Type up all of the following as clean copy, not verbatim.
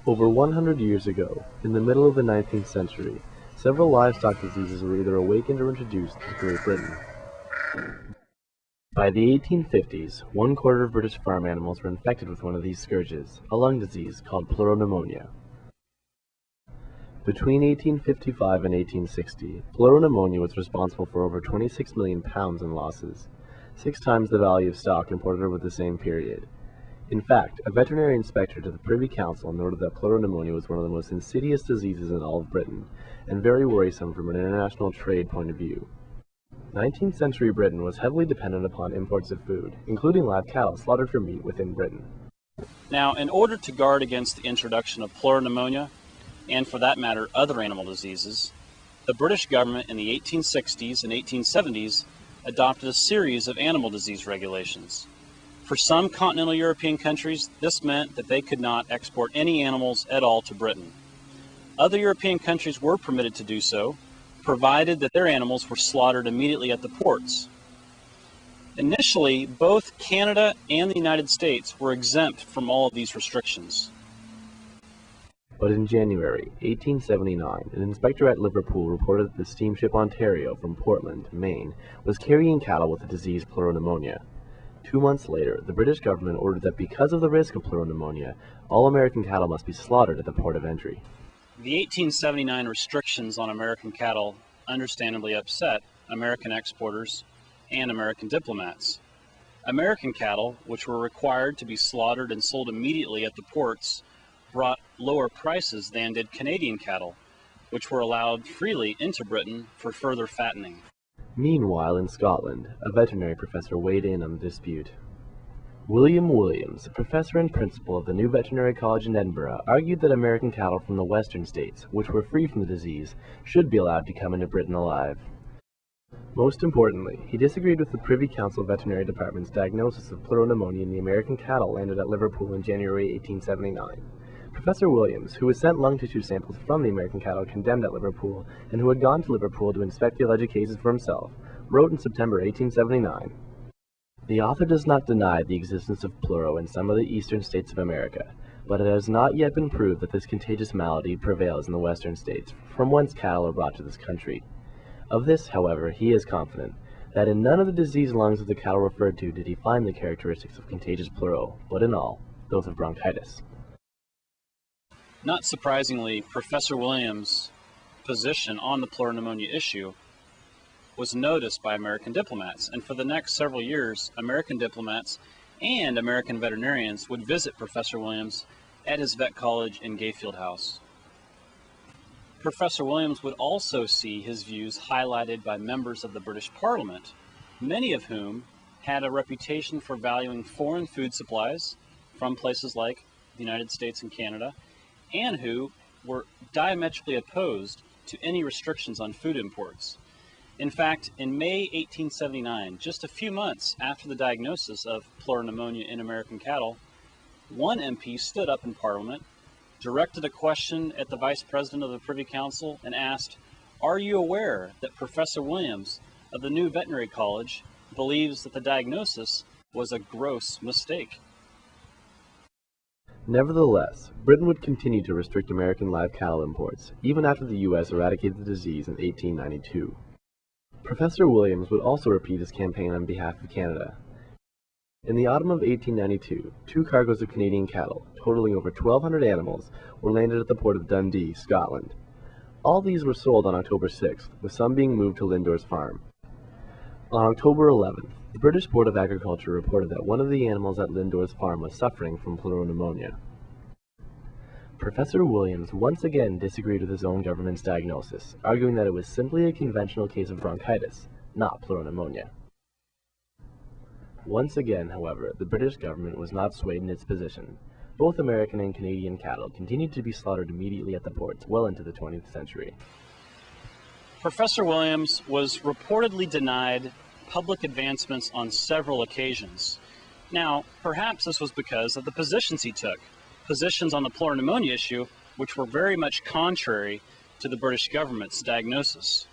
Over 100 years ago, in the middle of the 19th century, several livestock diseases were either awakened or introduced to Great Britain. By the 1850s, 1/4 of British farm animals were infected with one of these scourges, a lung disease called Pleuro-Pneumonia. Between 1855 and 1860, Pleuro-Pneumonia was responsible for over 26 million pounds in losses, 6 times the value of stock imported over the same period. In fact, a veterinary inspector to the Privy Council noted that Pleuro-Pneumonia was one of the most insidious diseases in all of Britain, and very worrisome from an international trade point of view. 19th century Britain was heavily dependent upon imports of food, including live cattle slaughtered for meat within Britain. Now, in order to guard against the introduction of Pleuro-Pneumonia, and for that matter other animal diseases, the British government in the 1860s and 1870s adopted a series of animal disease regulations. For some continental European countries, this meant that they could not export any animals at all to Britain. Other European countries were permitted to do so, provided that their animals were slaughtered immediately at the ports. Initially, both Canada and the United States were exempt from all of these restrictions. But in January 1879, an inspector at Liverpool reported that the steamship Ontario from Portland, Maine, was carrying cattle with the disease Pleuro-Pneumonia. 2 months later, the British government ordered that because of the risk of Pleuro-Pneumonia, all American cattle must be slaughtered at the port of entry. The 1879 restrictions on American cattle understandably upset American exporters and American diplomats. American cattle, which were required to be slaughtered and sold immediately at the ports, brought lower prices than did Canadian cattle, which were allowed freely into Britain for further fattening. Meanwhile, in Scotland, a veterinary professor weighed in on the dispute. William Williams, a professor and principal of the new veterinary college in Edinburgh, argued that American cattle from the western states, which were free from the disease, should be allowed to come into Britain alive. Most importantly, he disagreed with the Privy Council Veterinary Department's diagnosis of Pleuro-Pneumonia in the American cattle landed at Liverpool in January 1879. Professor Williams, who was sent lung tissue samples from the American cattle condemned at Liverpool, and who had gone to Liverpool to inspect the alleged cases for himself, wrote in September 1879, "The author does not deny the existence of pleuro in some of the eastern states of America, but it has not yet been proved that this contagious malady prevails in the western states, from whence cattle are brought to this country. Of this, however, he is confident, that in none of the diseased lungs of the cattle referred to did he find the characteristics of contagious pleuro, but in all, those of bronchitis." Not surprisingly, Professor Williams' position on the Pleuro-Pneumonia issue was noticed by American diplomats, and for the next several years, American diplomats and American veterinarians would visit Professor Williams at his vet college in Gayfield House. Professor Williams would also see his views highlighted by members of the British Parliament, many of whom had a reputation for valuing foreign food supplies from places like the United States and Canada, and who were diametrically opposed to any restrictions on food imports. In fact, in May 1879, just a few months after the diagnosis of Pleuro-Pneumonia in American cattle, one MP stood up in Parliament, directed a question at the Vice President of the Privy Council, and asked, "Are you aware that Professor Williams of the new veterinary college believes that the diagnosis was a gross mistake?" Nevertheless, Britain would continue to restrict American live cattle imports, even after the U.S. eradicated the disease in 1892. Professor Williams would also repeat his campaign on behalf of Canada. In the autumn of 1892, 2 cargoes of Canadian cattle, totaling over 1,200 animals, were landed at the port of Dundee, Scotland. All these were sold on October 6th, with some being moved to Lindor's farm. On October 11th, the British Board of Agriculture reported that one of the animals at Lindor's farm was suffering from Pleuro-Pneumonia. Professor Williams once again disagreed with his own government's diagnosis, arguing that it was simply a conventional case of bronchitis, not Pleuro-Pneumonia. Once again, however, the British government was not swayed in its position. Both American and Canadian cattle continued to be slaughtered immediately at the ports well into the 20th century. Professor Williams was reportedly denied public advancements on several occasions. Now, perhaps this was because of the positions he took, positions on the Pleuro-Pneumonia issue, which were very much contrary to the British government's diagnosis.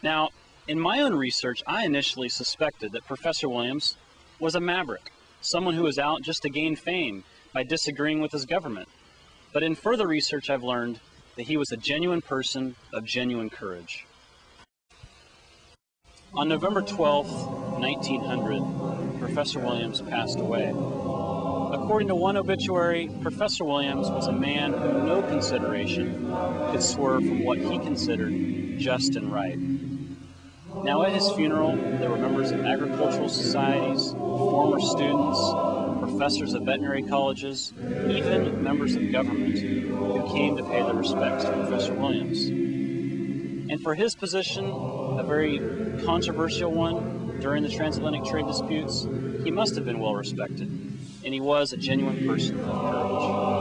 Now, in my own research, I initially suspected that Professor Williams was a maverick, someone who was out just to gain fame by disagreeing with his government. But in further research, I've learned that he was a genuine person of genuine courage. On November 12th, 1900, Professor Williams passed away. According to one obituary, Professor Williams was a man who no consideration could swerve from what he considered just and right. Now at his funeral, there were members of agricultural societies, former students, professors of veterinary colleges, even members of government who came to pay their respects to Professor Williams. And for his position, a very controversial one during the transatlantic trade disputes, he must have been well respected, and he was a genuine person of courage.